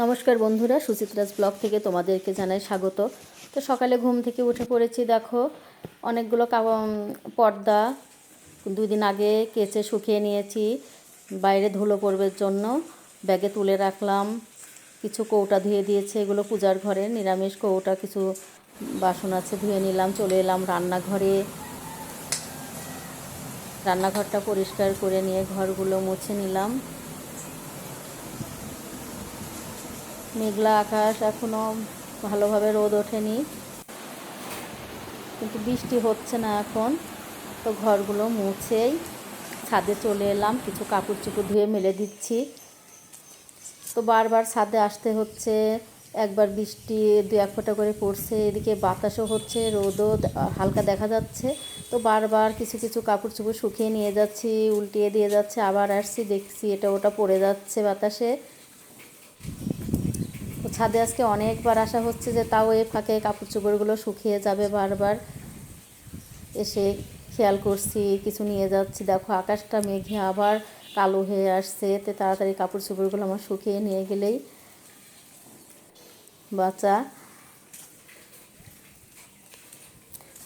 নমস্কার বন্ধুরা, সুচিত্রাস ব্লগ থেকে তোমাদেরকে জানাই স্বাগত। তো সকালে ঘুম থেকে উঠে পড়েছি, দেখো অনেকগুলো পর্দা 2 দিন আগে কেচে শুকিয়ে নিয়েছি, বাইরে ধুলো পড়বার জন্য ব্যাগে তুলে রাখলাম। কিছু কৌটা ধুয়ে দিয়েছে, এগুলো পূজার ঘরে নিরামিষ কৌটা, কিছু বাসন আছে ধুয়ে নিলাম। চলে এলাম রান্নাঘরে, রান্নাঘরটা পরিষ্কার করে নিয়ে ঘরগুলো মুছে নিলাম। মেঘলা আকাশ, এখনও ভালোভাবে রোদ ওঠেনি, কিন্তু বৃষ্টি হচ্ছে না এখন। তো ঘরগুলো মুছেই ছাদে চলে এলাম, কিছু কাপড় চোপড় ধুয়ে মেলে দিচ্ছি। তো বারবার ছাদে আসতে হচ্ছে, একবার বৃষ্টি 2-1 ফোঁটা করে পড়ছে, এদিকে বাতাসও হচ্ছে, রোদও হালকা দেখা যাচ্ছে। তো বারবার কিছু কিছু কাপড় চোপড় শুকিয়ে নিয়ে যাচ্ছি, উল্টিয়ে দিয়ে যাচ্ছে, আবার আসছি, দেখছি এটা ওটা পড়ে যাচ্ছে বাতাসে। তো ছাদে আজকে অনেকবার আসা হচ্ছে, যে তাও এই ফাঁকে কাপড় চোপড়গুলো শুকিয়ে যাবে। বারবার এসে খেয়াল করছি কিছু নিয়ে যাচ্ছি, দেখো আকাশটা মেঘে আবার কালো হয়ে আসছে। তো তাড়াতাড়ি কাপড় চোপড়গুলো আমার শুকিয়ে নিয়ে গেলেই বাঁচা।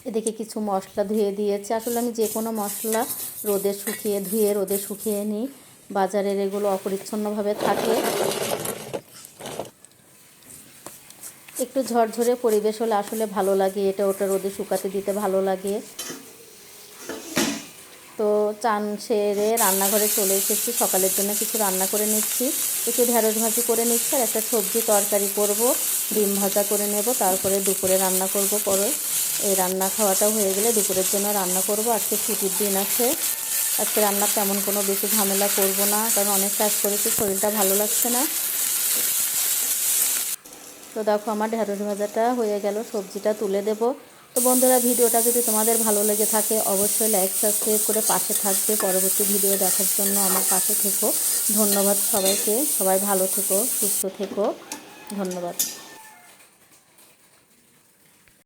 এদিকে কিছু মশলা ধুয়ে দিয়েছে, আসলে আমি যে কোনো মশলা ধুয়ে রোদে শুকিয়ে নিই। বাজারের এগুলো অপরিচ্ছন্নভাবে থাকে। একটু ঝরঝরে পরিবেশ হলে আসলে ভালো লাগে, এটা ওটা রোদে শুকাতে দিতে ভালো লাগে। তো চান সেরে রান্নাঘরে চলে এসেছি, সকালের জন্য কিছু রান্না করে নিচ্ছি। একটু ঢেঁড়স ভাজি করে নিচ্ছি, আর একটা সবজি তরকারি করব, ডিম ভাজা করে নেব, তারপরে দুপুরে রান্না করব। পরে এই রান্না খাওয়াটাও হয়ে গেলে দুপুরের জন্য রান্না করব। আজকে ছুটির দিন আছে, আজকে রান্না তেমন কোনো বেশি ঝামেলা করব না, কারণ অনেক কাজ করেছি, শরীরটা ভালো লাগছে না। তো দেখো আমার ঢেঁড়স ভাজাটা হয়ে গেল, সবজিটা তুলে দেব। তো বন্ধুরা, ভিডিওটা যদি তোমাদের ভালো লেগে থাকে অবশ্যই লাইক সাবস্ক্রাইব করে পাশে থাকবে। পরবর্তী ভিডিও দেখার জন্য আমার পাশে থেকো। ধন্যবাদ সবাইকে, সবাই ভালো থেকো, সুস্থ থেকো, ধন্যবাদ।